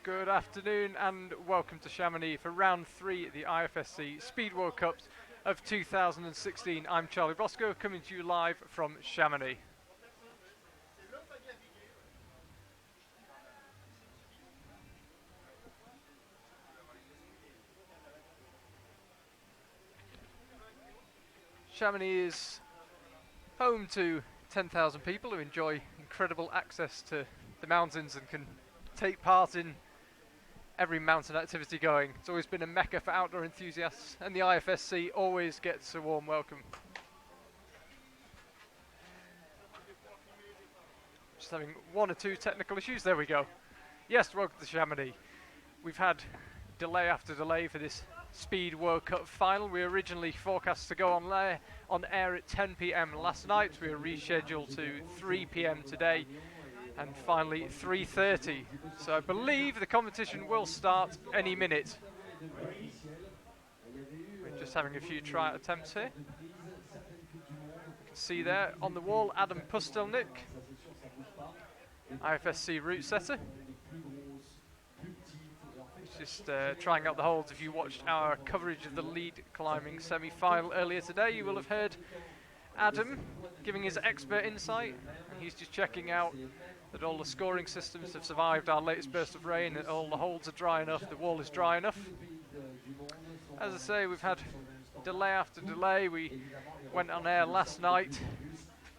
Good afternoon and welcome to Chamonix for round 3 at the IFSC Speed World Cups of 2016. I'm Charlie Bosco, coming to you live from Chamonix. Chamonix is home to 10,000 people who enjoy incredible access to the mountains and can take part in every mountain activity going. It's always been a mecca for outdoor enthusiasts, and the IFSC always gets a warm welcome. Just having one or two technical issues. There we go. Yes, welcome to Chamonix. We've had delay after delay for this Speed World Cup final. We were originally forecast to go on air at 10 p.m. last night. We were rescheduled to 3 p.m. today. And finally 3:30. So I believe the competition will start any minute. We're just having a few try attempts here. You can see there on the wall Adam Pustelnik, IFSC route setter. He's just trying out the holds. If you watched our coverage of the lead climbing semi-final earlier today, you will have heard Adam giving his expert insight. And he's just checking out that all the scoring systems have survived our latest burst of rain, that all the holds are dry enough, the wall is dry enough. As I say, we've had delay after delay. We went on air last night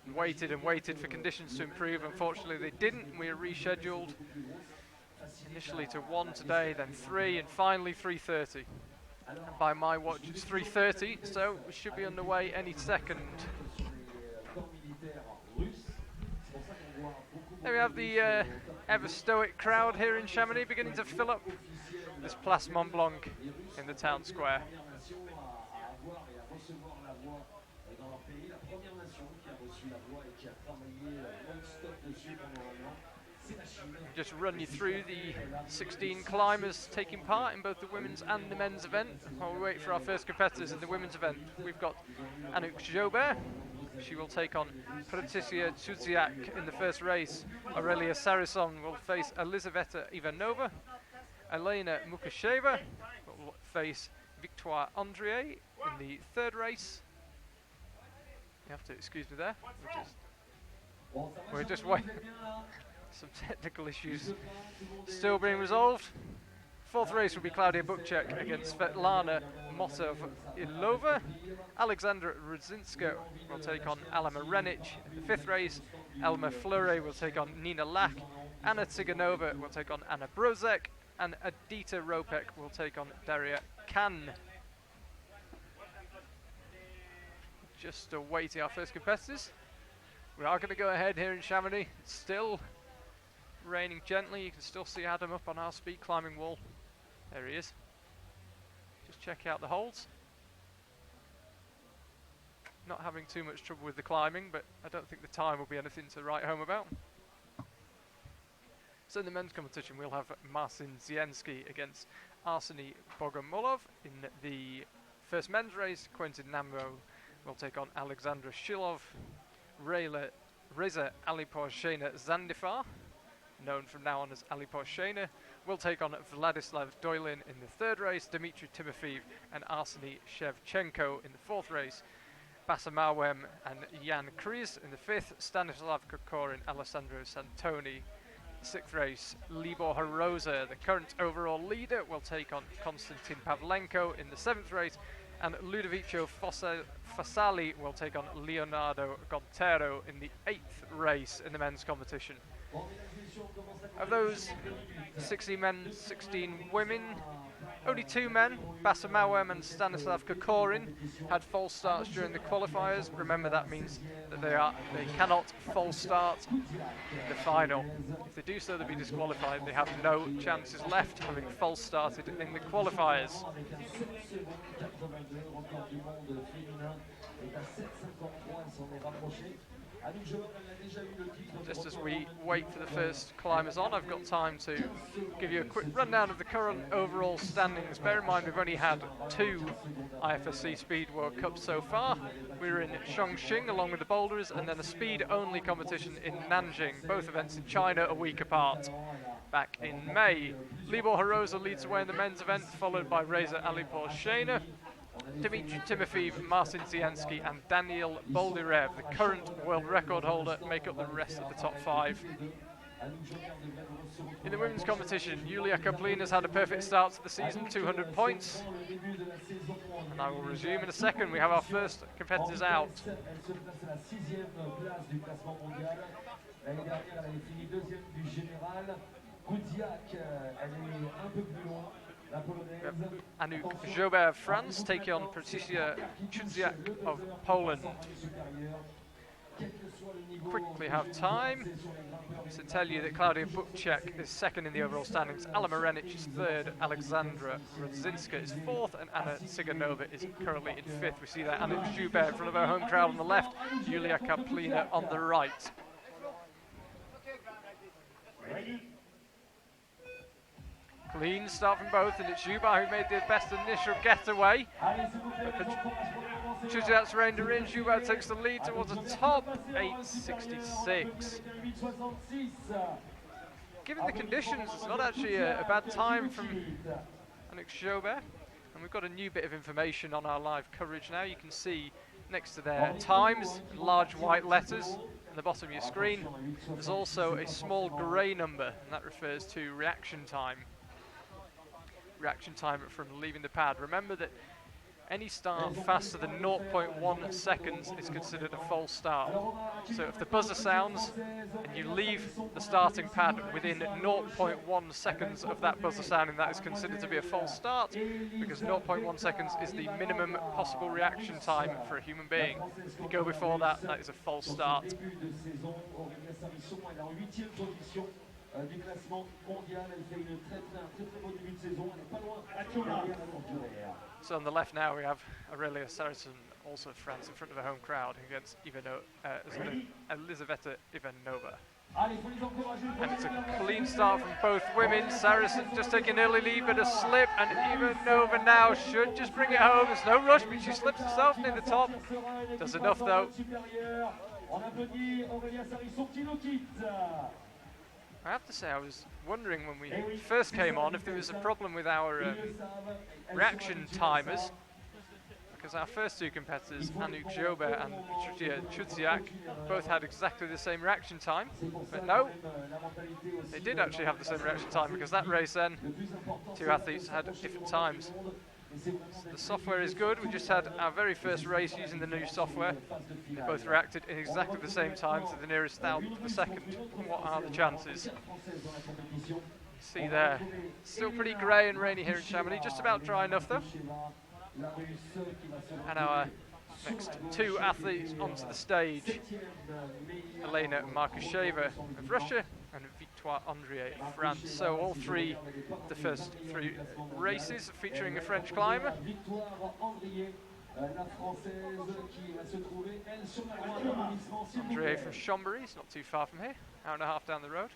and waited for conditions to improve. Unfortunately they didn't. We were rescheduled initially to 1 today, then 3, and finally 3:30. And by my watch it's 3:30, so we should be underway any second. There we have the ever stoic crowd here in Chamonix beginning to fill up this Place Mont Blanc in the town square. Just run you through the 16 climbers taking part in both the women's and the men's event while we wait for our first competitors in the women's event. We've got Anouk Jobert. She will take on Patricia Tsuziak in the first race. Aurelia Sarison will face Elizaveta Ivanova. Elena Mukasheva will face Victoire Andrier in the third race. You have to excuse me there. We're just waiting. Some technical issues still being resolved. Fourth race will be Claudia Bukchek against Svetlana Motov-Ilova. Alexandra Rudzinska will take on Alma Renic. In the fifth race, Elma Fleury will take on Nina Lach. Anna Tsiganova will take on Anna Brozek. And Adita Ropek will take on Daria Kan. Just awaiting our first competitors. We are going to go ahead here in Chamonix. It's still raining gently. You can still see Adam up on our speed climbing wall. There he is. Just check out the holds. Not having too much trouble with the climbing, but I don't think the time will be anything to write home about. So in the men's competition we'll have Marcin Zienski against Arseny Bogomolov. In the first men's race, Quentin Nambo will take on Alexandra Shilov. Reza Aliporshena Zandifar, known from now on as Aliporshena, will take on Vladislav Doylin in the third race. Dmitry Timofeev and Arseny Shevchenko in the fourth race. Basamawem and Jan Kriz in the fifth. Stanislav Kokorin, Alessandro Santoni. Sixth race, Libor Haroza, the current overall leader, will take on Konstantin Pavlenko in the seventh race. And Ludovico Fasali will take on Leonardo Gontero in the eighth race in the men's competition. Of those 16 men, 16 women, only 2 men, Basamawem and Stanislav Kokorin, had false starts during the qualifiers. Remember, that means that they cannot false start in the final. If they do so, they'll be disqualified. They have no chances left, having false started in the qualifiers. Just as we wait for the first climbers on, I've got time to give you a quick rundown of the current overall standings. Bear in mind we've only had 2 IFSC Speed World Cups so far. We were in Chongqing along with the boulders, and then a speed-only competition in Nanjing, both events in China a week apart. back in May. Libor Horoza leads away in the men's event, followed by Reza Alipor-Shena. Dmitry Timofeev, Marcin Ziansky and Daniil Boldyrev, the current world record holder, make up the rest of the top 5. In the women's competition, Yulia Kaplina's had a perfect start to the season, 200 points. And I will resume in a second. We have our first competitors out. Anouk Jobert of France taking on Patricia Chudziak of Poland. Quickly have time to tell you that Klaudia Bukček is second in the overall standings, Ala Marenic is third, Alexandra Rodzinska is fourth, and Anna Tsiganova is currently in fifth. We see that Anouk Jobert in front of her home crowd on the left, Yulia Kaplina on the right. Clean start from both, and it's Jubar who made the best initial getaway. Chudziak's reined her in, Jubar takes the lead towards the top, 8.66. Given the conditions, it's not actually a bad time from Anouk Jobert. And we've got a new bit of information on our live coverage now. You can see next to their times, large white letters at the bottom of your screen. There's also a small grey number, and that refers to reaction time. Reaction time from leaving the pad. Remember that any start faster than 0.1 seconds is considered a false start. So if the buzzer sounds and you leave the starting pad within 0.1 seconds of that buzzer sounding, that is considered to be a false start, because 0.1 seconds is the minimum possible reaction time for a human being. If you go before that, that is a false start. Du classement mondial, elle fait un très bon début de saison, elle est pas loin. So on the left now we have Aurelia Saracen, also France, in front of a home crowd against Elizaveta Ivanova. And it's a clean start from both women. Saracen just taking an early lead, but a slip, and Ivanova now should just bring it home. There's no rush, but she slips herself near the top. Does enough though. I have to say, I was wondering when we first came on if there was a problem with our reaction timers, because our first two competitors, Anouk Jobert and Patricia Chudziak, both had exactly the same reaction time, but no, they did actually have the same reaction time, because that race then, two athletes had different times. So the software is good. We just had our very first race using the new software. They both reacted in exactly the same time to the nearest thousandth of a second. What are the chances? See there, still pretty grey and rainy here in Chamonix, just about dry enough though. And our next two athletes onto the stage, Elena Markusheva of Russia and Victoire Andrier of France. So all three, the first three races featuring a French climber. Andrier from Chambéry, it's not too far from here, hour and a half down the road.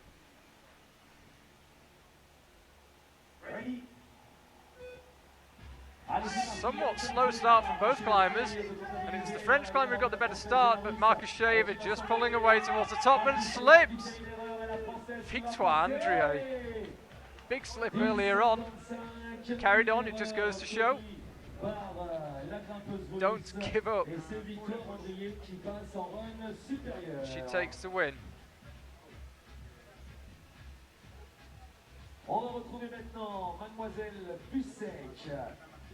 Somewhat slow start from both climbers, and it's the French climber who got the better start, but Markusheva just pulling away towards the top and slips. Victoire Andrier, big slip earlier on, carried on, it just goes to show. Don't give up. She takes the win. On va retrouver maintenant Mademoiselle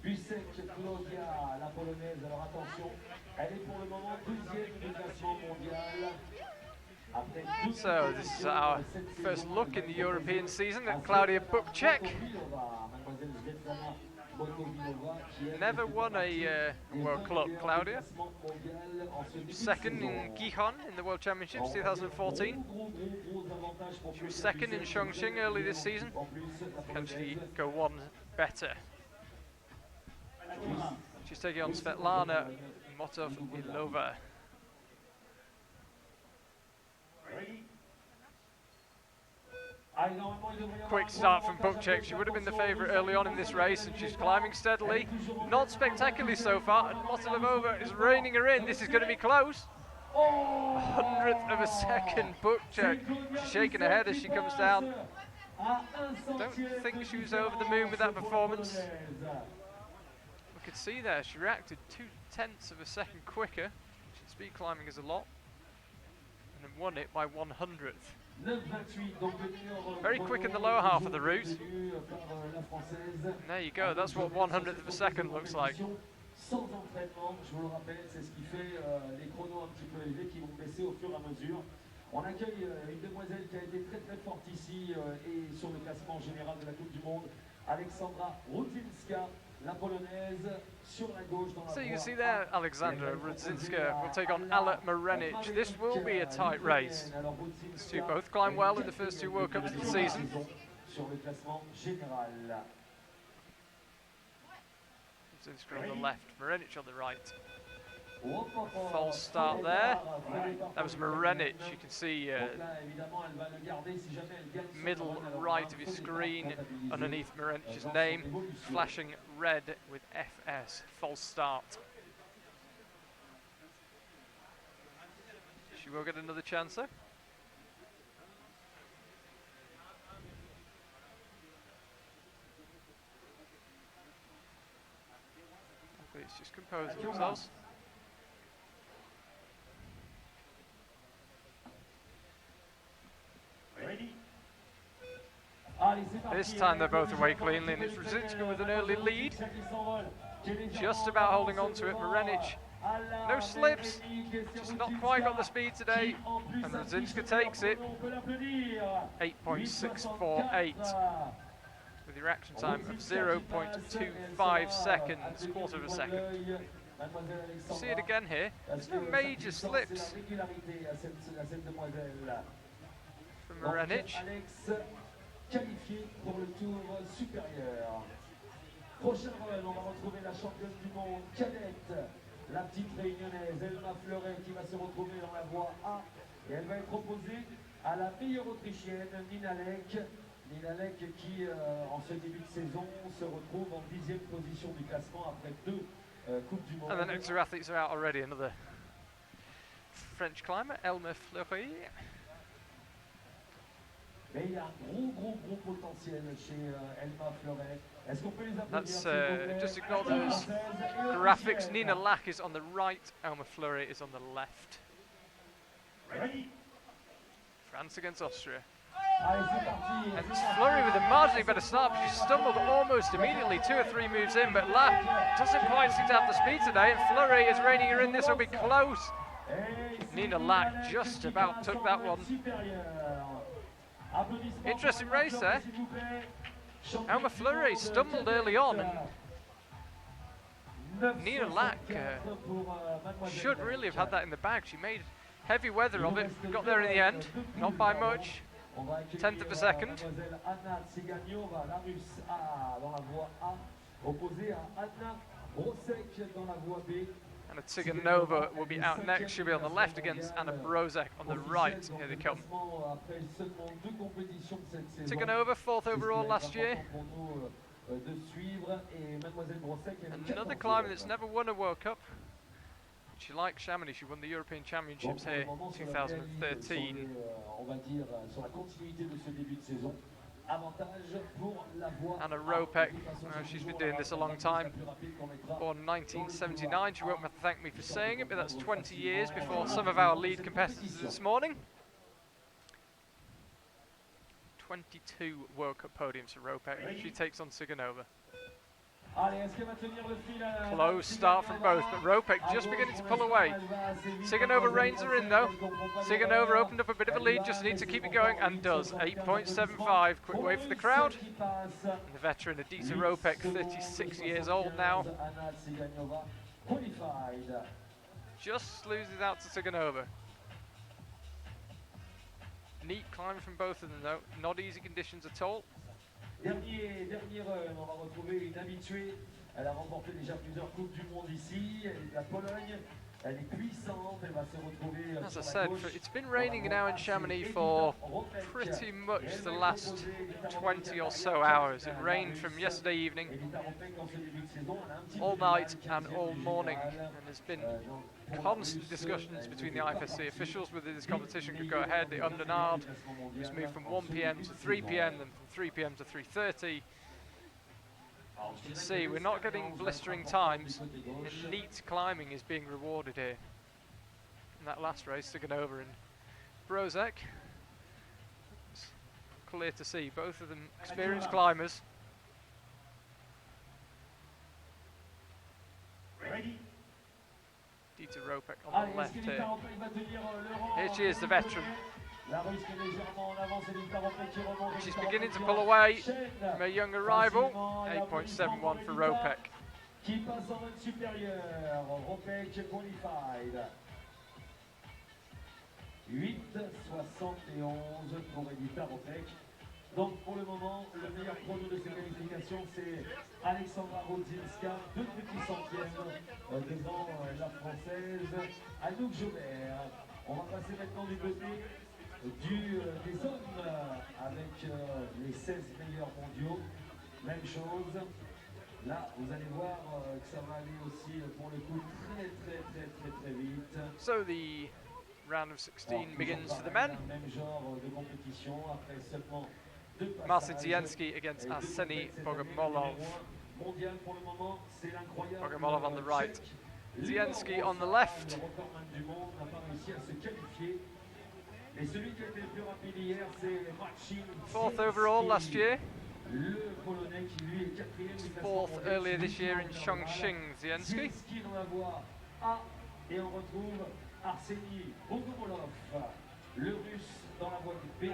Bukček Klaudia, la polonaise. Alors attention, elle est pour le moment deuxième du classement mondial. So this is our first look in the European season at Klaudia Bukček. Never won a World Club, Klaudia. Second in Gijón in the World Championships 2014. She was second in Chongqing early this season. Can she go one better? She's taking on Svetlana Motov-Ilova. Quick start from Bukček. She would have been the favourite early on in this race, and she's climbing steadily. Not spectacularly so far, and Motov-Ilova is reining her in. This is going to be close. 100th of a second, Bukček. She's shaking her head as she comes down. Don't think she was over the moon with that performance. We could see there, she reacted 0.2 of a second quicker. She'd speed climbing as a lot. And then won it by 100th. Very quick in the lower half of the route. And there you go, that's what 100th of a second looks like. Sans entraînement, je vous le rappelle, c'est ce qui fait les chronos un petit peu élevés qui vont baisser au fur et à mesure. On accueille une demoiselle qui a été très très forte ici et sur le classement général de la Coupe du Monde, Alexandra Rudzinska, la polonaise, sur la gauche dans la So you can see there, Alexandra Rudzinska will take on Ala Marenic. This will be a tight race. These two both climb well in the first two World Cups of the season. Sur le classement général. Rudzinska on the left, Marenic on the right. False start there. That was Marenic. You can see middle right of your screen underneath Marenic's name, flashing red with FS. False start. She will get another chance though. Athletes just compose themselves. This time they're both away cleanly, and it's Rudzinska with an early lead. Just about holding on to it. Marenic, no slips, just not quite got the speed today. And Rudzinska takes it. 8.648 with the reaction time of 0.25 seconds, quarter of a second. See it again here. There's no major slips from Marenic. Qualifié pour le tour supérieur. Prochain run, on va retrouver la championne du monde cadette, la petite réunionnaise Elma Fleuret qui va se retrouver dans la voie A et elle va être opposée à la meilleure autrichienne Nina Lek. Nina Lek qui en ce début de saison se retrouve en 10e position du classement après 2 Coupes du Monde. And the next two athletes are out already. Another French climber, Elma Fleuret. Mais il y a un gros potentiel chez Elma Fleuret. Est-ce qu'on peut les That's applaudir? just ignore those graphics. Nina Lack is on the right, Elma Fleuret is on the left. France against Austria. Allez, c'est parti. And Fleuret with a marginally better start, but she stumbled almost immediately, 2 or 3 moves in, but Lack doesn't quite seem to have the speed today, and Fleuret is reining her in. This will be close. Nina Lack just about took that one. Interesting race there. Elma Fleuret stumbled early on, and Nina Lack should really have had that in the bag. She made heavy weather of it, got there in the end, not by much, 10th of a second. And Tsiganova will be out next. She'll be on the left against Anna Brozek on the right. Here they come. Tsiganova, 4th overall last year. Another climber that's never won a World Cup. She likes Chamonix. She won the European Championships here in 2013. Anna Ropek, she's been doing this a long time. Born in 1979, she won't have to thank me for saying it, but that's 20 years before some of our lead competitors this morning. 22 World Cup podiums for Ropek. She takes on Tsiganova. Close start from both, but Ropek just beginning to pull away. Tsiganova reins her in though. Tsiganova opened up a bit of a lead, just needs to keep it going, and does. 8.75, quick wave for the crowd. And the veteran Adita Ropek, 36 years old now. Just loses out to Tsiganova. Neat climbing from both of them though, not easy conditions at all. Dernier run, on va retrouver une habituée. Elle a remporté déjà plusieurs Coupes du Monde ici. Elle est de la Pologne. Elle est puissante, elle va se retrouver As I sur la said, gauche. it's been raining now in Chamonix for pretty much the last 20 or so hours. It rained from yesterday evening, all night and all morning, and there's been constant discussions between the IFSC officials whether this competition could go ahead. The Undernard was moved from 1 p.m. to 3 p.m. then from 3 p.m. to 3:30. You can see we're not getting blistering times, and neat climbing is being rewarded here. In that last race, Stiganova and Brozek. It's clear to see, both of them experienced climbers. Dieter Ropek on the left here. Here she is, the veteran. She's beginning to pull away from her young arrival. 8.71 for Ropek. Qui passe en mode supérieur, Ropek qualified. 8,71 pour Edita Ropek. Donc pour le moment, le meilleur chrono de ces qualifications, c'est Alexandra Rodzinska, 2 petits centièmes devant la française Anouk Jobert. On va passer maintenant du côté des hommes avec les 16 meilleurs mondiaux. Même chose. Là, vous allez voir que ça va aller aussi pour le coup très vite. So the round of 16 begins for the men. Même genre de compétition après seulement deux passages. Marcin Zienski against Arseny Bogomolov. Mondial pour le moment, c'est l'incroyable. Bogomolov on the right, Zienski on the left. Le recordman du monde n'a pas réussi à se qualifier. Et celui qui a été le plus rapide hier, c'est Marcin. 4th overall last year. Le Polonais qui lui est 4e du classement 4th earlier this year in Chongqing, Zienski. Zienski dans la voie A, et on retrouve Arseny Bogomolov, le russe dans la voie B.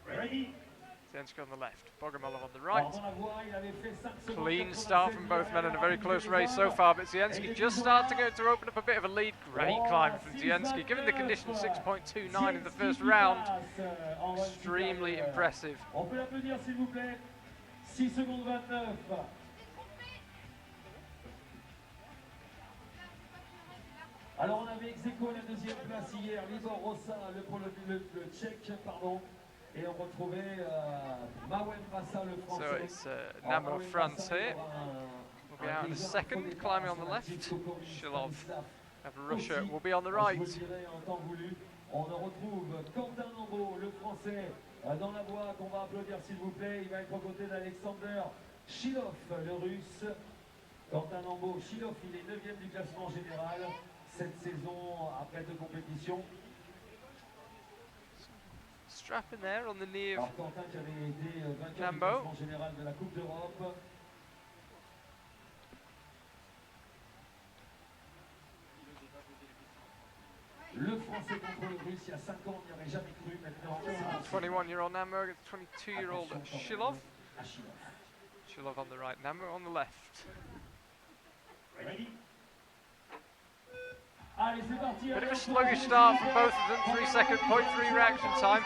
Ready? Zienski on the left, Bogomolov on the right. Dans la voie, il avait fait 5 secondes. Clean start from both men in a very close race so far, but Zienski just starting to open up a bit of a lead. Great climb from Zienski, given the conditions 6.29 in the first round. Extremely impressive. On peut l'applaudir s'il vous plaît. 6 secondes 29. Alors on avait ex-aequo à la deuxième place hier, Libor Rosa, le tchèque, pardon. Et on retrouvait Mawem Massa, le français. So it's Namo France here. We'll be out in a second, climbing on the left. Shilov of Russia will be on the right. On retrouve Quentin Lambeau, le français, dans la voie qu'on va applaudir s'il vous plaît. Il va être aux côtés d'Alexander Shilov, le russe. Quentin Lambeau, Shilov, il est 9e du classement général cette saison après 2 compétitions. Strap in there on the knee of Alors Quentin qui avait été vainqueur du Lambeau. classement général de la Coupe d'Europe. Le français contre le russe, il y a 5 ans, on n'y aurait jamais cru. Maintenant, 21-year-old Namo against 22-year-old Shilov. Shilov. Shilov on the right, Namo on the left. Ready? Allez, c'est parti. Bit of a sluggish start for both of them, 3-second, 0.3 reaction time.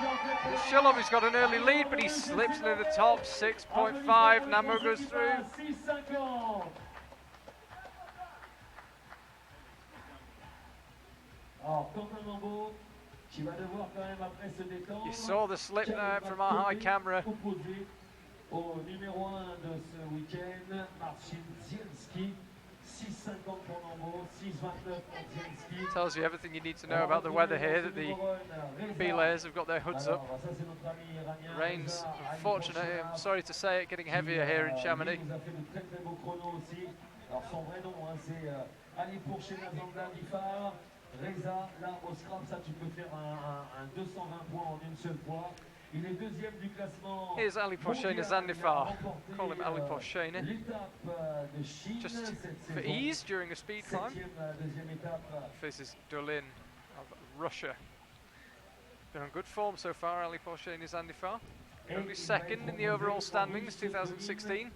Shilov has got an early lead, but he slips near the top, 6.5. Namo goes through. 6,50. Alors, Quentin Lambeau, qui va devoir quand même après se détendre. You saw the slip there from our high camera. Opposé au numéro 1 de ce week-end, Marcin Zienski. 6,50 pour Lambeau, 6,29 pour Zienski. Tells you everything you need to know about the weather here, that the belays have got their hoods up. Rain's, unfortunately, I'm sorry to say it, getting heavier here in Chamonix. Il nous a fait de très très beaux chronos aussi. Alors son vrai nom, hein, c'est Ali Pourchena Zanda Difar. Reza, là au scrap, ça tu peux faire un 220 points en une seule fois. Il est 2e du classement. Here's Ali Pourchena Zandifar. Call him Ali Pourchena. L'étape de Chine, Just cette for saison. ease during a speed climb. Deuxième étape. Faces Dolin of Russia. Been on good form so far, Ali Pourchena Zandifar. Only second in the overall standings, 2016.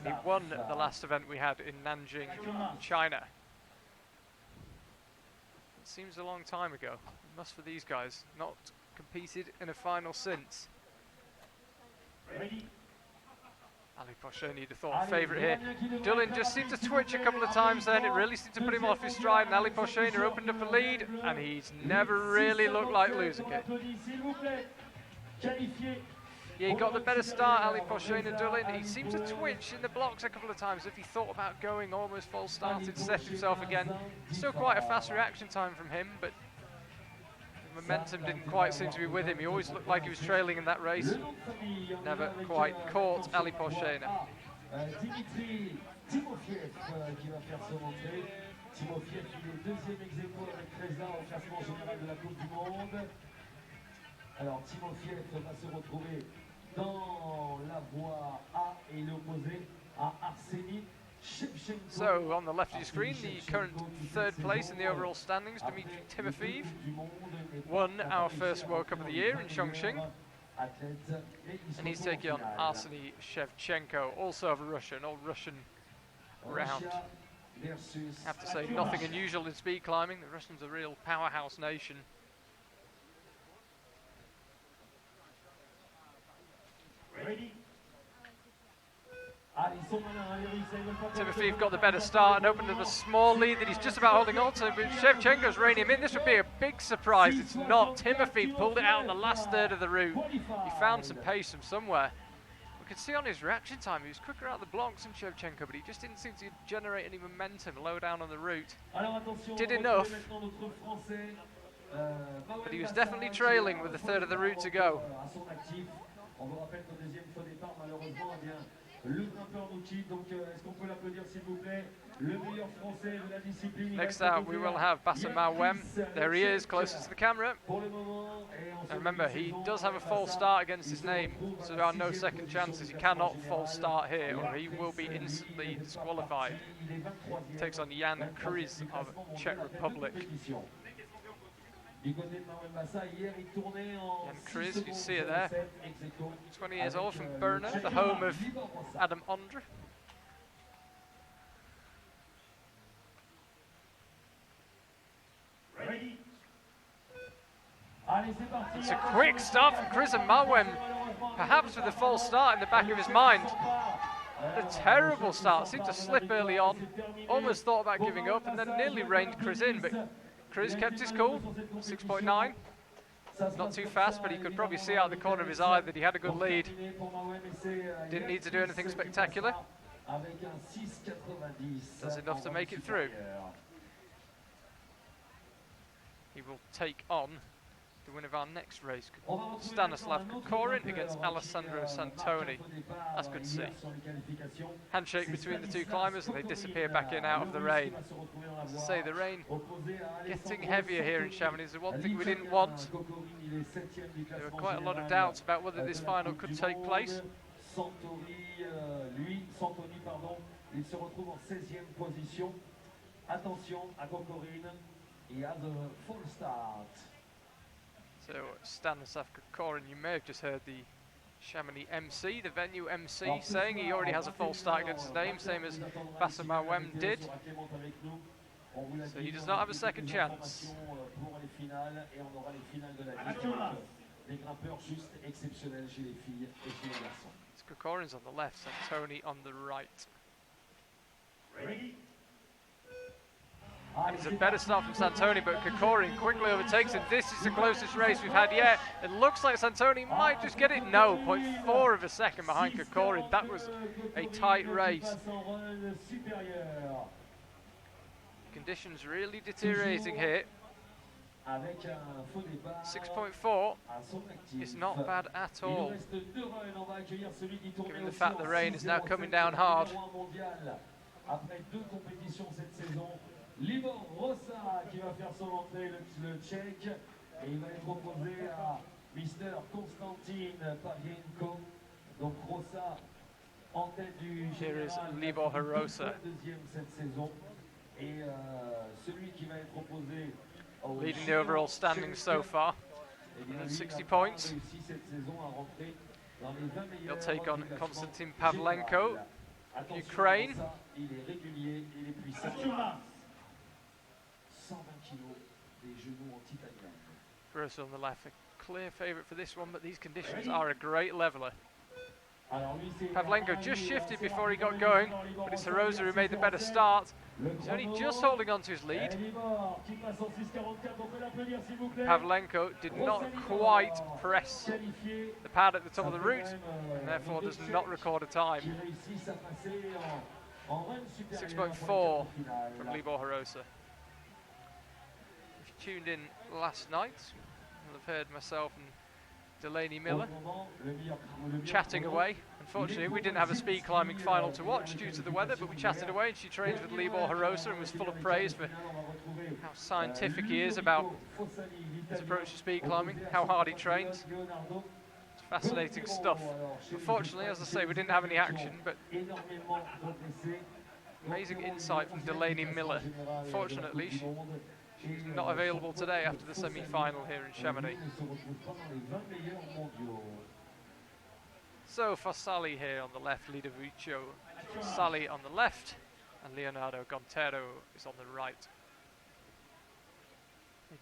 He won the last event we had in Nanjing, China. It seems a long time ago. It must for these guys. Not competed in a final since. Ready? Porcheni, you'd have thought favourite here. Dullin just seemed to twitch a couple of times then. It really seemed to put him off his stride. And Ali Porcheni opened up a lead, and he's never really looked like losing it. Yeah, he got the better start, Ali Porcheni Dullin. He seemed to twitch in the blocks a couple of times. If he thought about going almost full started, set himself again. Still quite a fast reaction time from him, but the momentum didn't quite seem to be with him. He always looked like he was trailing in that race. Never quite caught Ali Porcheni. Dimitri Timofiev qui va faire son entrée. Timofiev, il est deuxième ex-aequo avec Treza au classement général de la Coupe du Monde. Alors Timofiev va se retrouver dans la voie A et l'opposé à Arseny Shevchenko. So on the left of your screen, the current third place in the overall standings, Dmitry Timofeev, won our first World Cup of the year in Chongqing. And he's taking on Arseny Shevchenko, also of Russia, an old Russian round. I have to say, nothing unusual in speed climbing. The Russians are a real powerhouse nation. Ready? Timofeev got the better start and opened up a small lead that he's just about holding on to, but Shevchenko's reining him in. This would be a big surprise. It's not. Timofeev pulled it out in the last third of the route. He found some pace from somewhere. We could see on his reaction time he was quicker out of the blocks than Shevchenko, but he just didn't seem to generate any momentum low down on the route. Did enough, but he was definitely trailing with a third of the route to go. Next out we will have Bassem Mawem. There he is, closest to the camera. And remember, he does have a false start against his name, so there are no second chances. He cannot false start here or he will be instantly disqualified. Takes on Jan Kriz of Czech Republic. Jan Kriz, you see it there, 20 years old, from Brno, the home of Adam Ondra. It's a quick start from Kriz and Mawem, perhaps with a false start in the back of his mind. A terrible start, seemed to slip early on, almost thought about giving up and then nearly reined Kriz in, but Kriz kept his cool, 6.9. Not too fast, but he could probably see out of the corner of his eye that he had a good lead. Didn't need to do anything spectacular. Does enough to make it through. He will take on the winner of our next race, Stanislav Kokorin against Alessandro Santoni. That's good to see. Handshake between the two climbers and they disappear back in out of the rain. As I say, the rain getting heavier here in Chamonix. The one thing we didn't want. There were quite a lot of doubts about whether this final could take place. Il se retrouve en 16e position. Attention à Kokorin. He has a full start. So Stanislav Kokorin, you may have just heard the Chamonix MC, the venue MC, saying he already has a false start against his name, same as Bassem Mawem did. So he does not have a second chance. Kokorin's on the left, Santoni on the right. And it's a better start from Santoni, but Kokorin quickly overtakes him. This is the closest race we've had yet. It looks like Santoni might just get it. No, 0.4 of a second behind Kokorin. That was a tight race. Conditions really deteriorating here. 6.4 is not bad at all, given the fact the rain is now coming down hard. Libor Rosa qui va faire son entrée, le Tchèque, et il va être opposé à Mr. Konstantin Pavienko. Donc Rosa en tête du général, Libor Rosa, deuxième cette saison, et celui qui va être opposé au leading the overall standings so far, 60 points. He'll take on Konstantin Pavlenko, Ukraine. Il est régulier, il est puissant. 120 kilos, des genoux en titanium. Grosso on the left, a clear favourite for this one, but these conditions are a great leveller. Pavlenko just shifted before he got going, but it's Horosa who made the better start. He's only just holding on to his lead. Pavlenko did not quite press the pad at the top of the route, and therefore does not record a time. 6.4 from Libor Horosa. If you tuned in last night, you'll have heard myself and Delaney Miller chatting away. Unfortunately, we didn't have a speed climbing final to watch due to the weather, but we chatted away, and she trains with Libor Horosa and was full of praise for how scientific he is about his approach to speed climbing, how hard he trains. It's fascinating stuff. Unfortunately, as I say, we didn't have any action, but amazing insight from Delaney Miller. Fortunately, she's not available today after the semi-final here in Chamonix. So Fossali here on the left, Ludovico Fossali on the left, and Leonardo Gontero is on the right.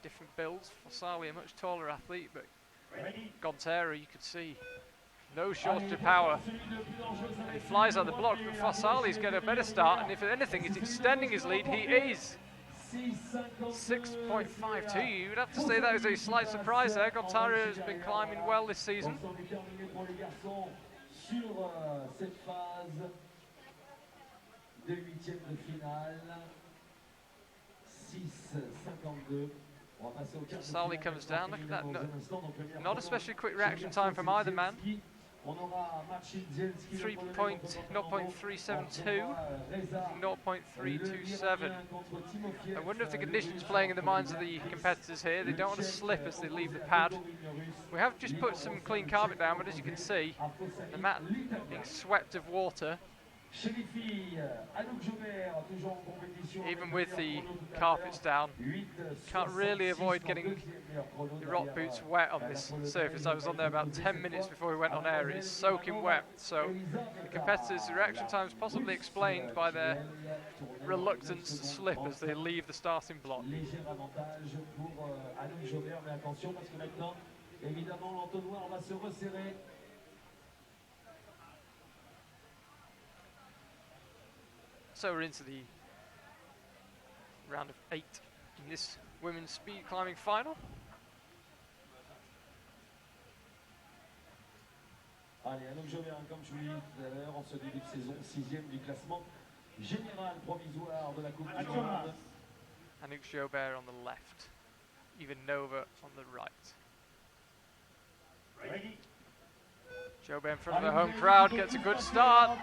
Different builds. Fossali, a much taller athlete, but Gontero, you could see, no shortage of power. And he flies out the block, but Fossali's getting a better start, and if anything, he's extending his lead. He is 6.52. You'd have to say that is a slight surprise there. Gontero has been climbing well this season. Sally comes down. Look at that. Not especially quick reaction time from either man. 0.372, 0.327. I wonder if the conditions playing in the minds of the competitors here. They don't want to slip as they leave the pad. We have just put some clean carpet down, but as you can see, the mat being swept of water. Even with the carpets down, can't really avoid getting the rock boots wet on this surface. I was on there about 10 minutes before we went on air. It's soaking wet, so the competitors' reaction times possibly explained by their reluctance to slip as they leave the starting block. So we're into the round of 8 in this women's speed climbing final. Allez, Anouk Jobert, comme je vous l'ai dit tout à l'heure, en ce début de saison, 6e du classement général provisoire de la Coupe du Monde. Anouk Jobert on the left, Ivanova on the right. Ready. Jobert in front of her home crowd, gets a good start.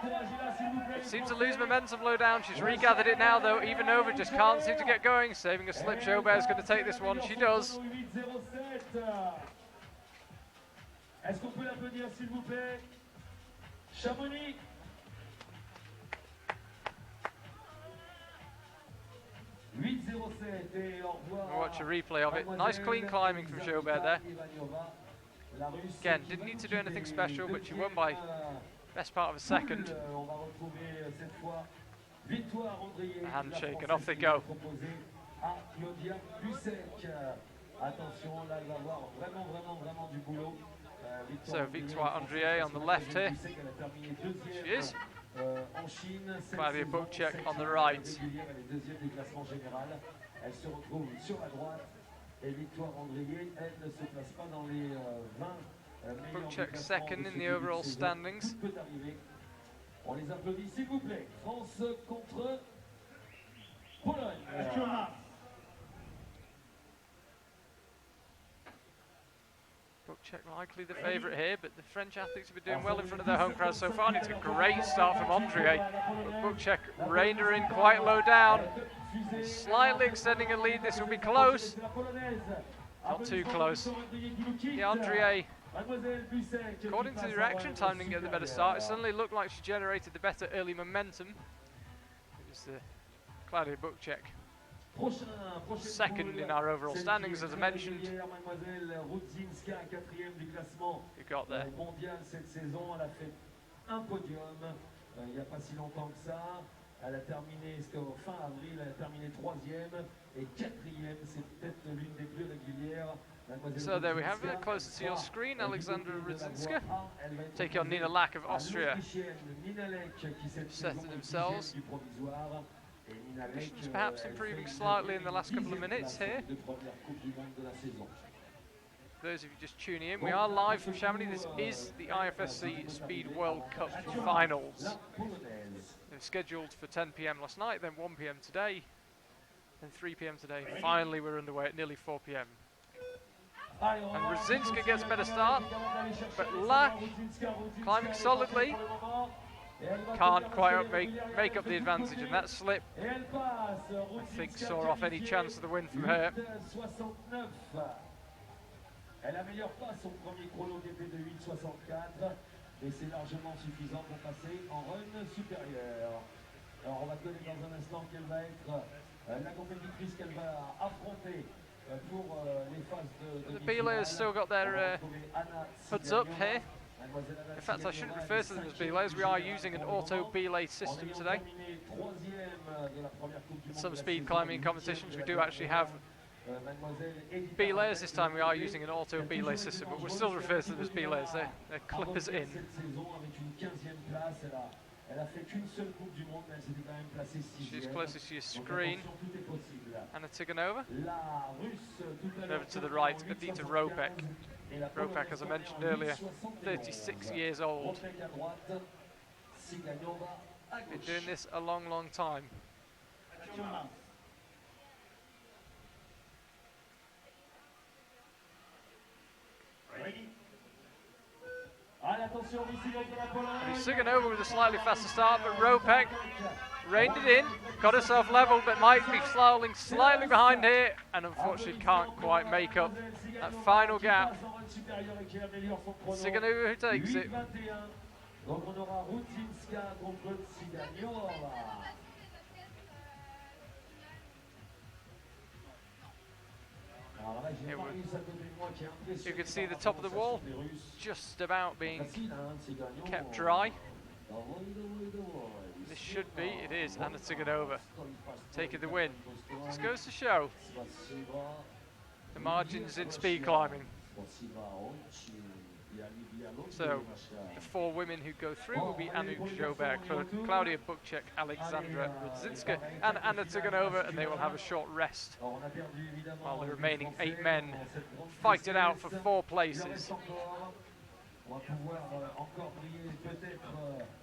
Seems to lose momentum low down. She's regathered it now though. Ivanova just can't seem to get going. Saving a slip. Jobert's going to take this one. She does. Est-ce qu'on peut l'applaudir s'il vous plaît? Chamonix. We'll watch a replay of it. Nice clean climbing from Jobert there. Again, didn't need to do anything special, but she won by best part of a second. A handshake and off they go. So Victoire Andrier on the left here. She is. Claudia Bukček on the right. Bukček second in the overall standings. On les applaudit s'il vous plaît. France contre Pologne. Bukček likely the favourite here, but the French athletes have been doing well in front of their home crowd so far, and it's a great start from Andrier. But Bukček reined her in quite low down, slightly extending a lead. This will be close. Not too close. Yeah, Andrier, according to the reaction time, didn't get the better start. It suddenly looked like she generated the better early momentum. It was the Claudia Bukček second in our overall standings, as I mentioned. You got there. Elle a terminé, c'était au fin avril, elle a terminé 3e et 4e. C'est peut-être l'une des plus régulières. So there we have it, closer to your screen, Alexandra Rudzinska taking on Nina Lack of Austria. Setting themselves. Conditions perhaps improving slightly in the last couple of minutes here. Those of you just tuning in, we are live from Chamonix. This is the IFSC Speed World Cup Finals. They're scheduled for 10 PM last night, then 1 PM today, then 3 PM today. Finally we're underway at nearly 4 PM. And Rudzinska gets a better start, but Lack climbing solidly. Can't quite make up the advantage, and that slip, I think, saw off any chance of the win from her. Elle améliore pas son premier chrono qui était de 8,64, mais c'est largement suffisant pour passer en run supérieur. Alors on va donner dans un instant quelle va être la compétitrice qu'elle va affronter pour les phases de The B-layers still got their hoods up here. In fact, I shouldn't refer to them as B-layers. We are using an auto belay system today. In some speed climbing competitions we do actually have B-layers. This time we are using an auto belay system, but we'll still refer to them as B-layers. They're clippers in. She's closest to your screen. Anna Tiganova. Over to the right, Adita Ropek. Ropek, as I mentioned earlier, 36 years old. Been doing this a long, long time. Tiganova with a slightly faster start, but Ropek reined it in, got herself level, but might be slowing slightly behind here, and unfortunately can't quite make up that final gap. Tiganova who takes it. You can see the top of the wall just about being kept dry. This should be, it is, Anna Tiganova taking the win. This goes to show the margins in speed climbing. So the 4 women who go through will be Anouk Joubert, Claudia Bukchek, Alexandra Rudzinska and Anna Tiganova, and they will have a short rest while the remaining 8 men fight it out for 4 places.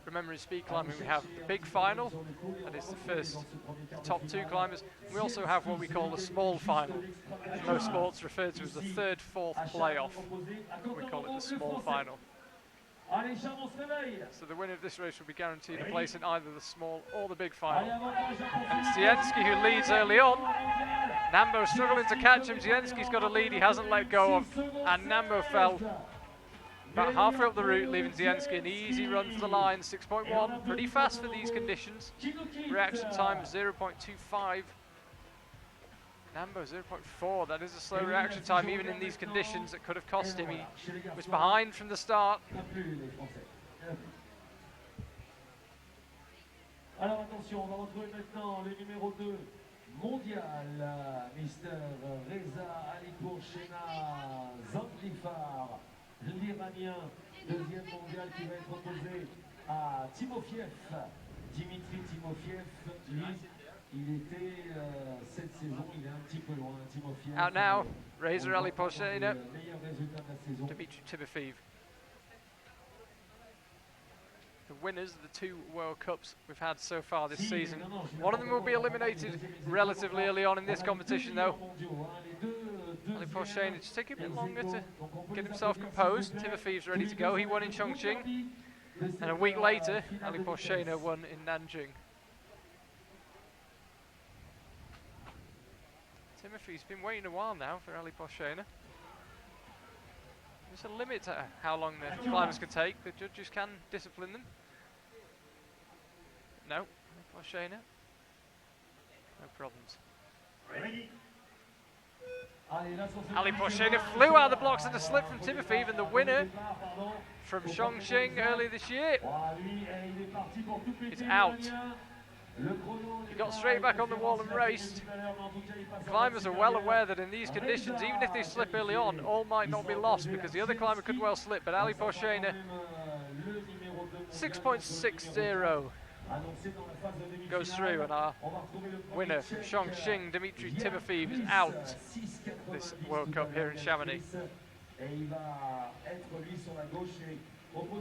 Remember, in speed climbing we have the big final, that is the top 2 climbers. We also have what we call the small final. Most sports refer to as the 3rd, 4th playoff. We call it the small final. So the winner of this race will be guaranteed a place in either the small or the big final. And it's Zienski who leads early on. Nambo struggling to catch him. Zienski's got a lead he hasn't let go of, and Nambo fell about halfway up the route, leaving Zienski an easy run for the line, 6.1, pretty fast for these conditions. Reaction time 0.25. Nambo 0.4, that is a slow reaction time even in these conditions. That could have cost him. He was behind from the start. Alors attention, on va retrouver maintenant le numéro 2 mondial, Mr. Reza Alipourchena Zanglifar, l'Iranien, 2e mondial, qui va être opposé à Timofiev. Dimitri Timofiev, lui, il était cette saison, il est un petit peu loin. Timofiev. Out now, Reza Alipourchena, Dimitri Timofiev. The winners of the 2 World Cups we've had so far this season. One of them will be eliminated relatively early on in this competition though. Alipourchena just taking a bit longer to get himself composed. Timofiev's ready to go. He won in Chongqing, and a week later Alipourchena won in Nanjing. Timofiev's been waiting a while now for Alipourchena. There's a limit to how long the climbers can take. The judges can discipline them. No, Alipourchena, no problems. Alipourchena flew out of the blocks in the slip from Timofiev, and the winner from Chongqing earlier this year is out. He got straight back on the wall and raced. Climbers are well aware that in these conditions, even if they slip early on, all might not be lost because the other climber could well slip, but Ali Porchena, 6.60 goes through, and our winner from Chongqing, Dmitry Timofeev, is out this World Cup here in Chamonix.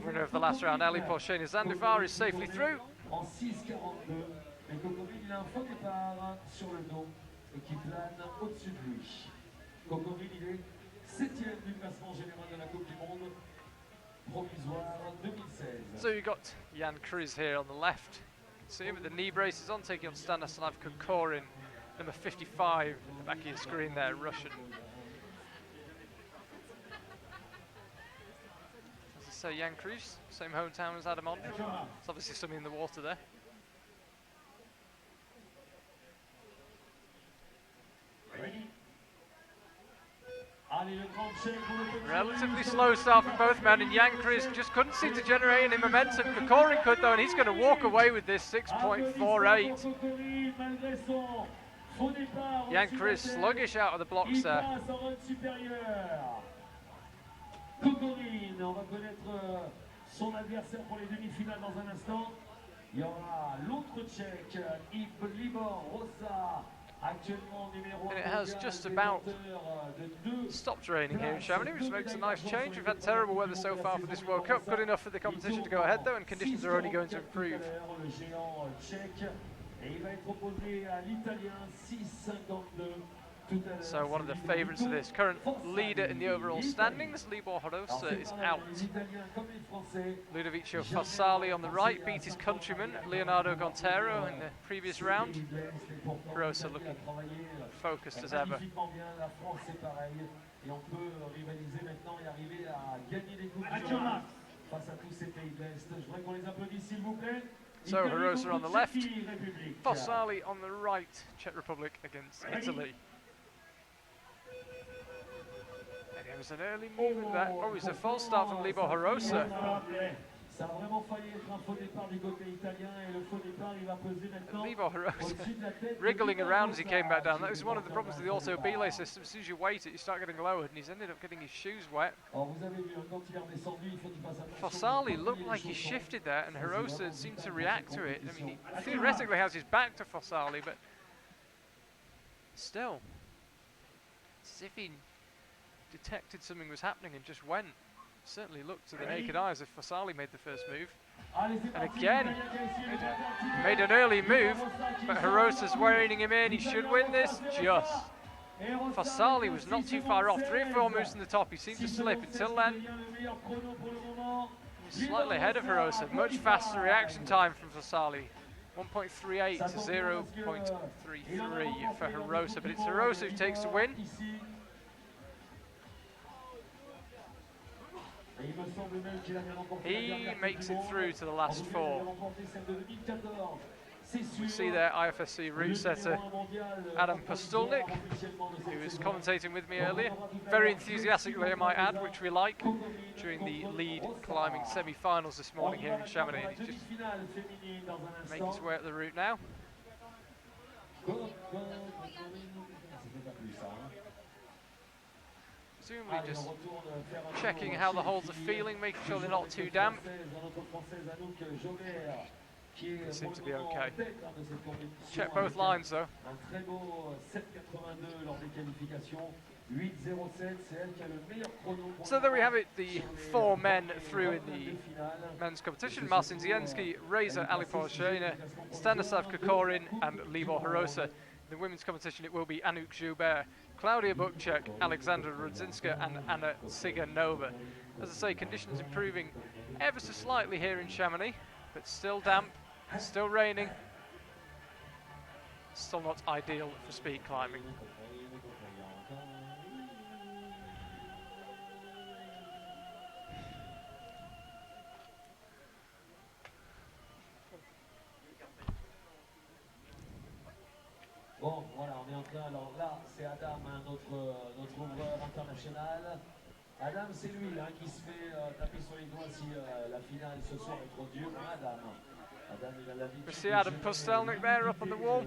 Winner of the last round, Ali Porchena Zandifar, is safely through. So you've got Jan Kriz here on the left. You can see him with the knee braces on, taking on Stanislav Kokorin, number 55, at the back of your screen there, Russian. As I say, Jan Kriz, same hometown as Adam Ondra. There's obviously something in the water there. Relatively slow start from both men, and Jan Kriz just couldn't seem to generate any momentum. Kokorin could though, and he's going to walk away with this 6.48. Jan Kriz sluggish out of the blocks there. Kokorin, on va connaître son adversaire pour les demi-finales dans un instant. Il y aura l'autre Tchèque, Libor Rosa. And it has just about stopped raining here in Chamonix, which makes a nice change. We've had terrible weather so far for this World Cup, good enough for the competition to go ahead though, and conditions are only going to improve. So one of the favourites of this, current leader in the overall standings, Libor Horosa, is out. Ludovicio Fossali on the right beat his countryman Leonardo Gontero in the previous round. Horosa looking focused as ever. So Horosa on the left, Fossali on the right, Czech Republic against Italy. It was an early movement there. Oh, it's a false start from Libor Horosa. Libor Horosa wriggling around as he came back down. That was one of the problems with the auto belay system. As soon as you weight it, you start getting lowered, and he's ended up getting his shoes wet. Fossali looked like he shifted there, and Horosa seemed to react to it. I mean, he theoretically has his back to Fossali, but still, it's as if he detected something was happening and just went. Certainly looked to the naked eye as if Fossali made the first move. And again, made an early move, but Horosa's reining him in. He should win this, just. Fossali was not too far off, 3 or 4 moves from the top. He seemed to slip until then. He's slightly ahead of Horosa. Much faster reaction time from Fossali. 1.38 to 0.33 for Horosa, but it's Horosa who takes the win. He makes it through to the last 4. We see there IFSC route setter Adam Postulnik, who was commentating with me earlier. Very enthusiastically, I might add, which we like, during the lead climbing semi-finals this morning here in Chamonix. And he's just making his way up the route now. Presumably just checking how the holes are feeling, making sure they're not too damp. They seem to be okay. Check both lines though. So there we have it, the 4 men through in the men's competition. Marcin Zienski, Reza Ali Porchena, Stanislav Kokorin and Libor Horosa. In the women's competition it will be Anouk Joubert, Klaudia Bukchek, Alexandra Rudzinska and Anna Tsiganova. As I say, conditions improving ever so slightly here in Chamonix, but still damp, still raining, still not ideal for speed climbing. Bon, voilà, on est en train, alors là, c'est Adam, hein, notre ouvreur international. Adam, c'est lui hein, qui se fait taper sur les doigts si la finale ce soir est trop dure. Adam, il a We see Adam Pustelnik there up on the wall.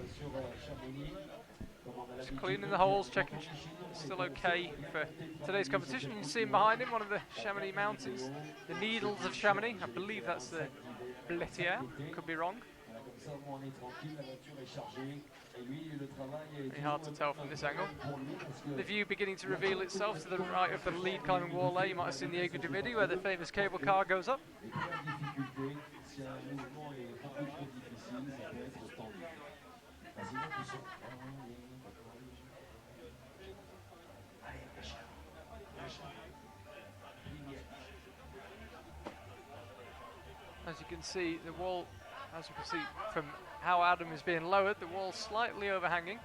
Just cleaning the holes, checking still okay for today's competition. You can see him behind him, one of the Chamonix mountains, the Needles of Chamonix. I believe that's the Bletière, could be wrong. Very hard to tell from this angle. The view beginning to reveal itself to the right of the lead climbing wall there. You might have seen the Aigu du Midi where the famous cable car goes up. As you can see, the wall, as you can see from how Adam is being lowered, the wall's slightly overhanging.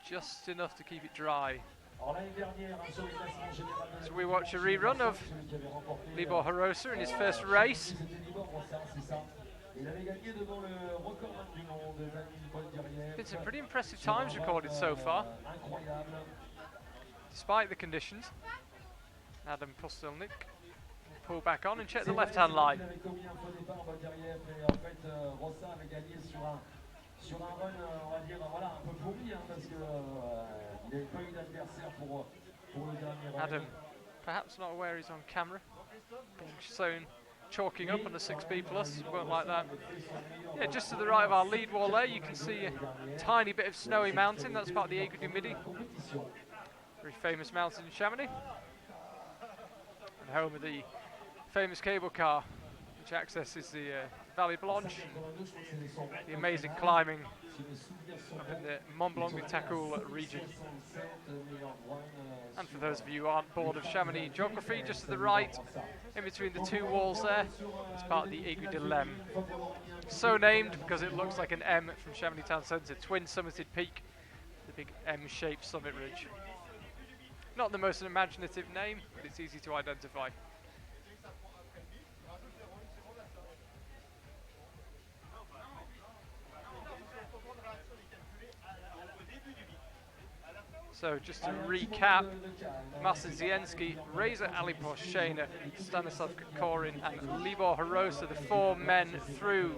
Just enough to keep it dry. So we watch a rerun of Libor Harosa in his first race. Been some pretty impressive times recorded so far, despite the conditions. Adam Pustelnik pull back on and check the left-hand line. Adam, perhaps not aware he's on camera, being shown chalking up on the 6B+, won't like that. Yeah, just to the right of our lead wall there, you can see a tiny bit of snowy mountain. That's part of the Aigu du Midi, very famous mountain in Chamonix, and home of the famous cable car, which accesses the Vallée Blanche, the amazing climbing up in the Mont Blanc du Tacoul region. And for those of you who aren't bored of Chamonix geography, just to the right, in between the two walls there, it's part of the Aigu de l'Em. So named because it looks like an M from Chamonix town centre, twin summited peak, the big M-shaped summit ridge. Not the most imaginative name, but it's easy to identify. So just to recap, Marcin Zienski, Reza Aliposhchena, Stanislav Kokorin and Libor Harosa, the four men through.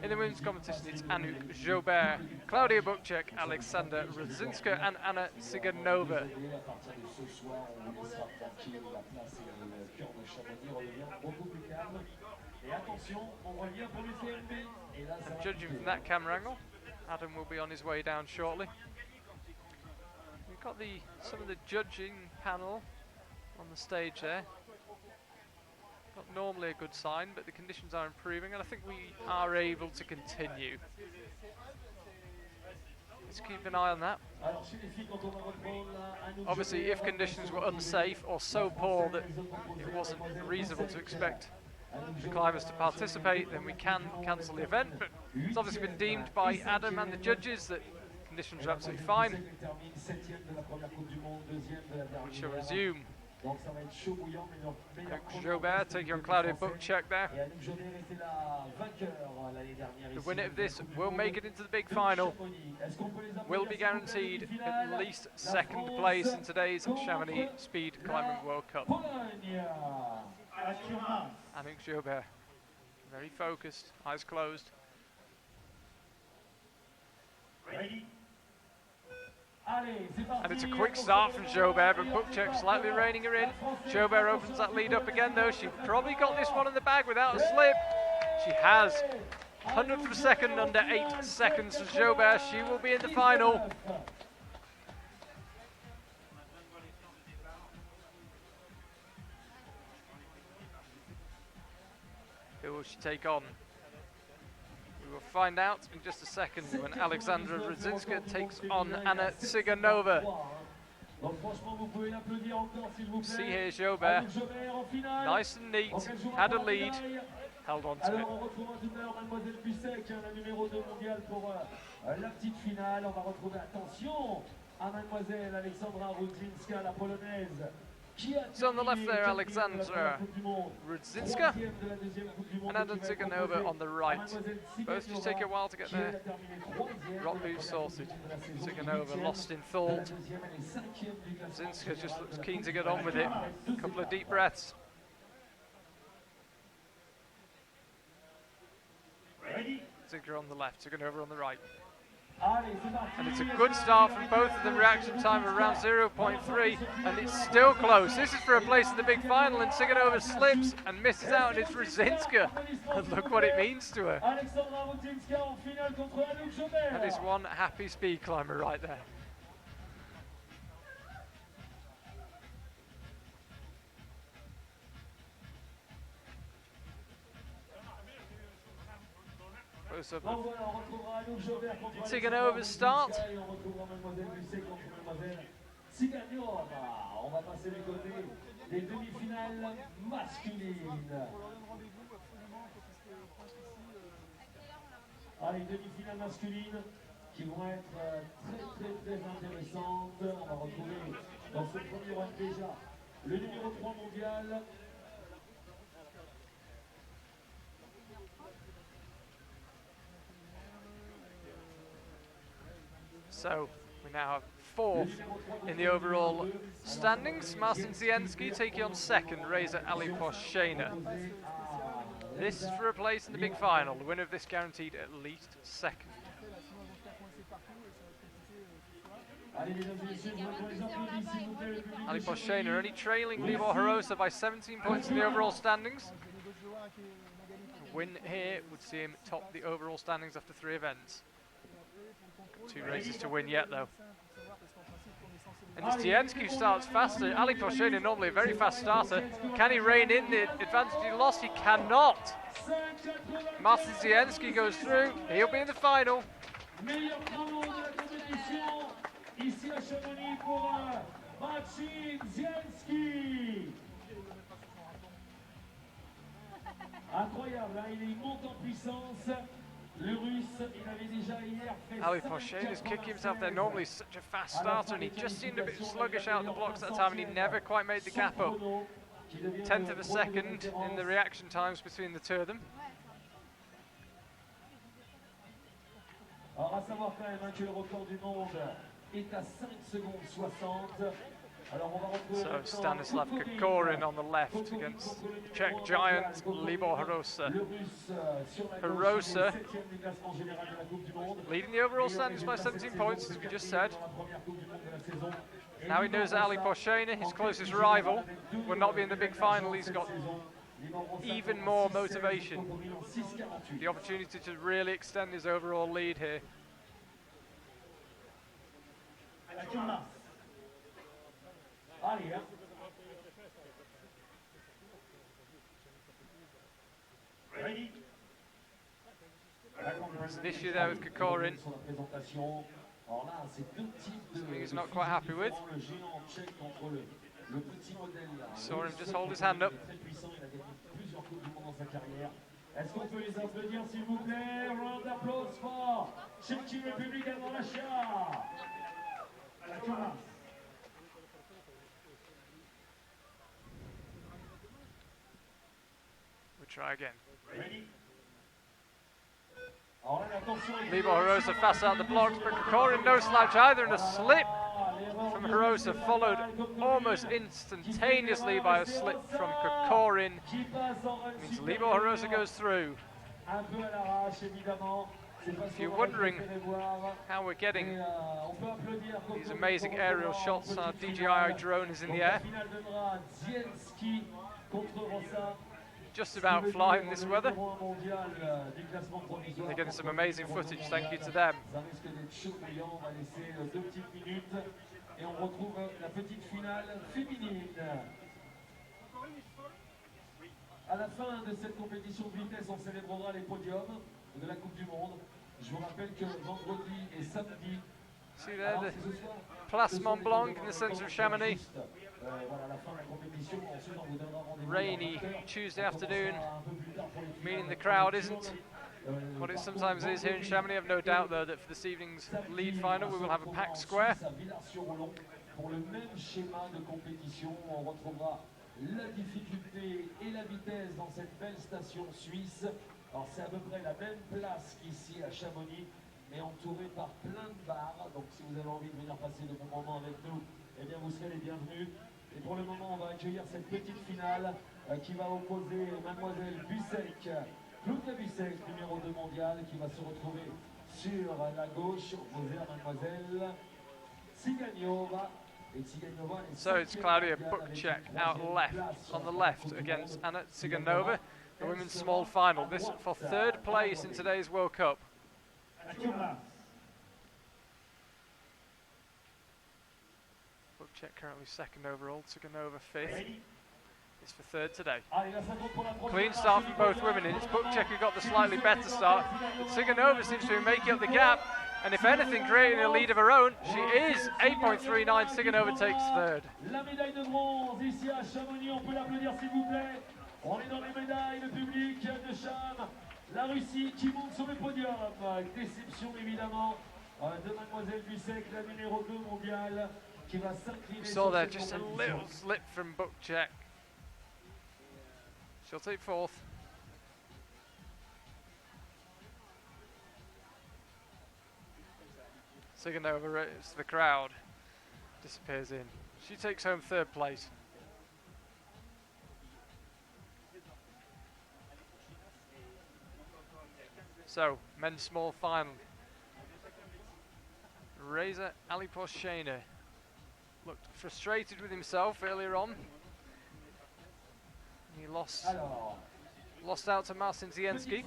In the women's competition it's Anouk Jobert, Claudia Bukchek, Alexander Rudzinska and Anna Tsiganova. And judging from that camera angle, Adam will be on his way down shortly. We've got some of the judging panel on the stage there. Not normally a good sign, but the conditions are improving and I think we are able to continue. Let's keep an eye on that. Obviously, if conditions were unsafe or so poor that it wasn't reasonable to expect the climbers to participate, then we can cancel the event, but it's obviously been deemed by Adam and the judges that conditions are absolutely fine. We shall resume. Jobert taking on Claudia Bukchek there. The winner of this will make it into the big final, will be guaranteed at least second place in today's Chamonix Speed Climbing World Cup. Anouk Jobert, very focused, eyes closed. Ready? And it's a quick start from Jobert, but Bukchek slightly reining her in. Jobert opens that lead up again though. She probably got this one in the bag without a slip. She has. 100th of a second, under 8 seconds for Jobert. She will be in the final. Who will she take on? We will find out in just a second when Alexandra Rudzinska takes on Anna Tsiganova. See here Jobert, nice and neat, had a lead, held on to it. So on the left there, Alexandra Rudzinska and Anna Tsiganova on the right. Both just take a while to get their rock boots sorted. Tsiganova lost in thought. Rudzinska just looks keen to get on with it. A couple of deep breaths. Sigler on the left, Sigler over on the right. Allez, c'est parti. And it's a good start from both of them. Reaction time of around 0.3, and it's still close. This is for a place in the big final, and Siganova slips and misses out, and it's Ruzynska. And look what it means to her. Alexandra Ruzynska en finale contre Anouk Jobert. That is one happy speed climber right there. Close up of Siganova's start. On va passer du côté des demi-finales masculines. Les demi-finales masculines qui vont être très intéressantes. On va retrouver dans ce premier round déjà le numéro 3 mondial. So we now have fourth in the overall standings. Marcin Zienski taking on second, Reza Aliposhena. This is for a place in the big final. The winner of this guaranteed at least second. Aliposhena only trailing Libor Hrosa by 17 points in the overall standings. A win here would see him top the overall standings after 3 events. 2 races to win yet, though. And it's Zienski who starts faster. Aliposhena normally a very fast starter. Can he rein in the advantage he lost? He cannot. Marcin Zienski goes through. He'll be in the final. Meilleur chrono de la compétition ici à Chamonix pour Marcin Zienski. Incroyable, hein, il monte en puissance. Le Russe, il avait déjà hier fait Aliposhena is kicking himself there. Normally such a fast starter, and he just seemed a bit sluggish out the blocks that time, and he never quite made the gap up. 1/10 of a second in the reaction times between the two of them. Alors à savoir quand même que le record du monde est à 5 secondes 60. Alors on va retrouver so Stanislav Kokorin on the left against the Czech giant Libor Hrosa. Hrosa leading the overall standings by 17 points, as we just said. Now he knows that Aliposhena, his closest rival, will not be in the big final. He's got even more motivation, the opportunity to really extend his overall lead here. There's an issue there with Kokorin. Something he's not quite happy with. Saw him just hold his hand up. Est-ce qu'on peut les applaudir s'il vous plaît? Round d'applaudissements fort. Tchéquie République avant l'achat. We'll try again. Ready? Libor Hrosa fast out the blocks, but Kokorin no slouch either, and a slip from Hrosa followed almost instantaneously by a slip from Kokorin. Means Libor Hrosa goes through. If you're wondering how we're getting these amazing aerial shots, our DJI drone is in the air. Just about flying this weather. They're getting some amazing footage, thank you to them. Et on retrouve la petite finale féminine. À la fin de cette compétition de vitesse, on célébrera les podiums de la Coupe du Monde. Je vous rappelle que vendredi et samedi, see there the Place Mont Blanc in the centre of Chamonix. Rainy Tuesday afternoon, meaning the crowd isn't what it sometimes is here in Chamonix. I have no doubt, though, that for this evening's lead final, we will have a packed square. Pour le même schéma de compétition, on retrouvera la difficulté et la vitesse dans cette belle station suisse. Alors c'est à peu près la même place qu'ici à Chamonix, mais entouré par plein de bars. Donc si vous avez envie de venir passer de bons moments avec nous, eh bien vous serez les bienvenus. Et pour le moment, on va accueillir cette petite finale qui va opposer Mademoiselle Bussek Claudia Bussec, numéro 2 mondial, qui va se retrouver sur la gauche, opposée à mademoiselle Tsiganiova. So it's Claudia Bukchek out left, on the left against Anna Tsiganova, the women's small final. This for third place in today's World Cup. Bukchek currently second overall, Tsiganova fifth. It's for third today. Clean start from both women, and it's Bukchek who got the slightly better start. But Tsiganova seems to be making up the gap, and if anything, creating a lead of her own. She is 8.39. Tsiganova takes third. La médaille de bronze ici à Chamonix, on peut l'applaudir s'il vous plaît. On est dans les médailles, le public de Cham. La Russie qui monte sur le podium. Déception évidemment de mademoiselle Bussec, la numéro 2 mondiale, qui va s'incliner. Saw there just a little slip from Bukchek. She'll take fourth. Tsiganova rates the crowd, disappears in. She takes home third place. So, men's small final. Reza Aliposhena looked frustrated with himself earlier on. He lost out to Marcin Zienski.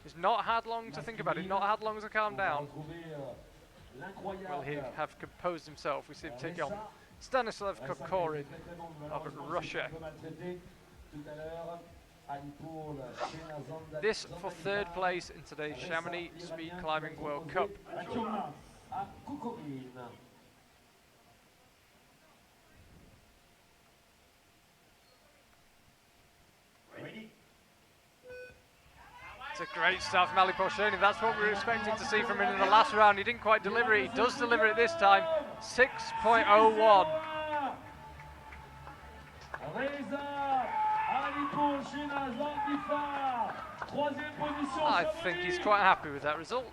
He's not had long to think about it, not had long to calm down. Will he have composed himself? We see him take on Stanislav Kokorin of Russia. This for third place in today's Chamonix Speed Climbing World Cup. It's a great start from Aliposhena. That's what we were expecting to see from him in the last round. He didn't quite deliver it. He does deliver it this time. 6.01. I think he's quite happy with that result.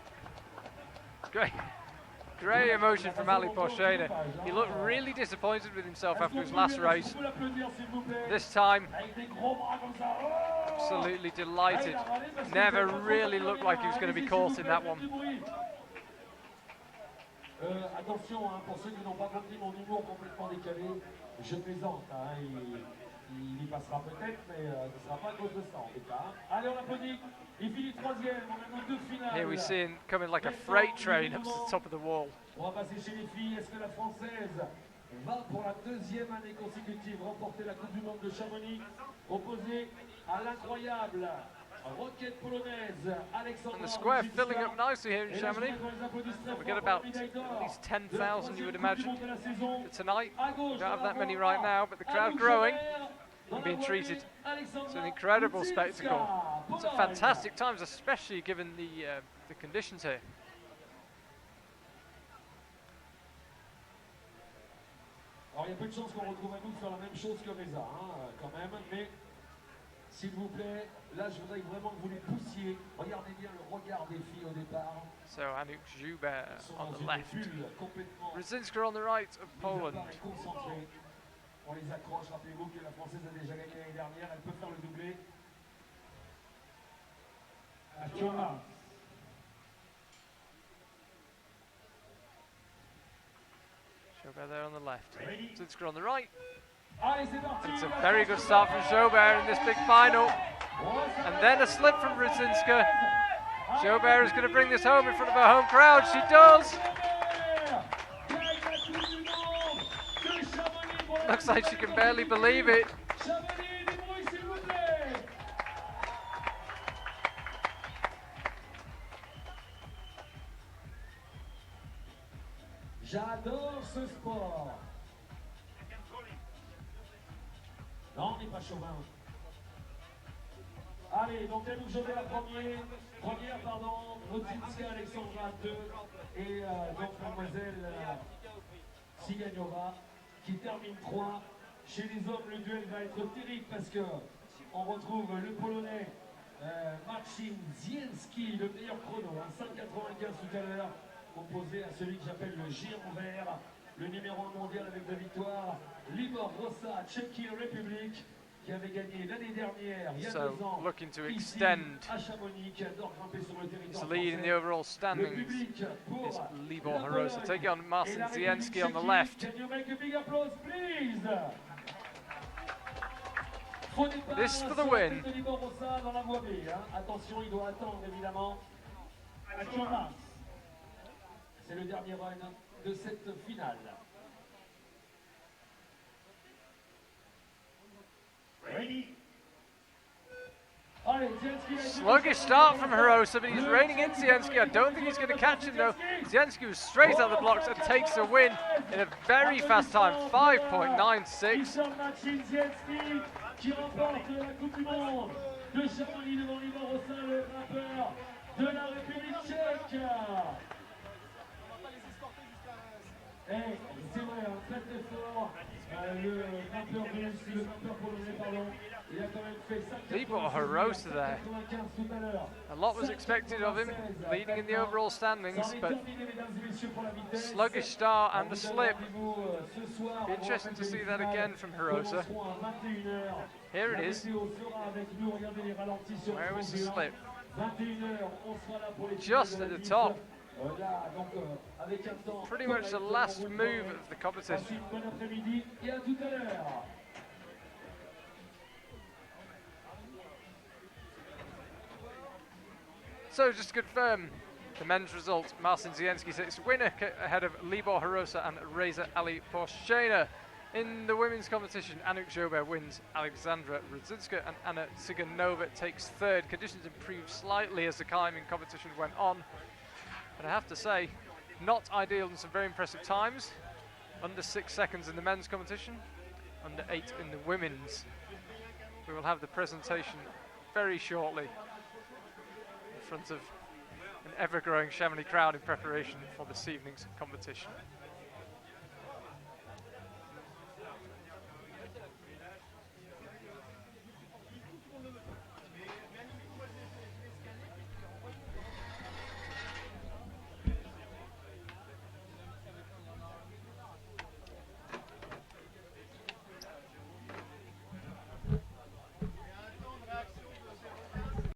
Great emotion from Aliposhena. He looked really disappointed with himself after his last race. This time, absolutely delighted. Never really looked like he was going to be caught in that one. Attention, pour ceux qui n'ont pas compris mon humour complètement décalé, je plaisante. Il y passera peut-être, mais ce ne sera pas à cause de ça en tout cas. Allez, on applaudit. Il finit troisième, on a nos deux finales. Here we see him coming like a freight train up to the top of the wall. On va passer chez les filles. Est-ce que la Française va pour la deuxième année consécutive remporter la Coupe du Monde de Chamonix, opposée à l'incroyable roquette polonaise Alexandra? And the square filling up nicely here in Chamonix. We get about at least 10,000, you would imagine, for tonight. We don't have that many right now, but the crowd growing and being treated. It's an incredible spectacle. It's at fantastic times, especially given the conditions here. Alors il y a peu de chances qu'on retrouve à nous de faire la même chose que Reza, quand même, mais s'il vous plaît, là je voudrais vraiment que vous les poussiez. Regardez bien le regard des filles au départ. So Anouk Joubert on the left, Rydzyńska on the right of Poland. On les accroche, rappelez-vous que la Française a déjà gagné l'année dernière, elle peut faire le doublé. Joubert there on the left, Rydzyńska on the right. Allez, c'est parti. It's a very good start from Joubert in this big final. And then a slip from Rydzyńska. Joubert is going to bring this home in front of her home crowd. She does. Looks like she can barely believe it. J'adore ce sport. Non, on n'est pas chauvin. Allez, donc Anouk Joubert première, pardon, Rydzyńska Alexandra 2 et donc mademoiselle Tsiganiova qui termine 3. Chez les hommes, le duel va être terrible parce que on retrouve le Polonais Marcin Zienski, le meilleur chrono, 5,95 tout à l'heure, opposé à celui que j'appelle le géant vert, le numéro 1 mondial avec la victoire, Libor Rosa, Tchéquie République. qui avait gagné l'année dernière, il y a So 2 ans, looking to ici, extend à Chamonix, qui adore grimper sur le his territoire lead in the français. overall Le standings public pour is Libor la Harosa. Pologne Taking on et Marcin la République Zienski on the tchèque. left. Can you make a big applause, please? Faux départ This for the sur la win. tête de Libor Rossa dans la voie B. Attention, il doit attendre évidemment à Chamonix. C'est le dernier run de cette finale. Ready? Allez, Zienski, Sluggish start from Harosa, but he's reining in Zienski. I don't think he's going to catch him though. Zienski was straight out of the blocks and takes a win in a very fast time, 5.96. Richard Marcin Zienski qui remporte la Coupe du Monde de Chamonix devant Libor Rossa, le grimpeur de la République tchèque. Et c'est vrai, très très fort. Le grimpeur russe, le grimpeur polonais, pardon. Il a quand même fait 5 Libor Harosa there. tout à l'heure. A lot was expected of him, leading in the overall standings, but sluggish start and a slip. Interesting to see that again from Harosa. Here it is. Where was the slip? Just at the top. Pretty much the last move of the competition. So just to confirm the men's result, Marcin Zienski sits winner ahead of Libor Harosa and Reza Ali Porshena. In the women's competition, Anouk Jobert wins, Alexandra Rudzinska and Anna Tsiganova takes third. Conditions improved slightly as the climbing competition went on, but I have to say, not ideal in some very impressive times. Under 6 seconds in the men's competition, under 8 in the women's. We will have the presentation very shortly in front of an ever-growing Chamonix crowd in preparation for this evening's competition.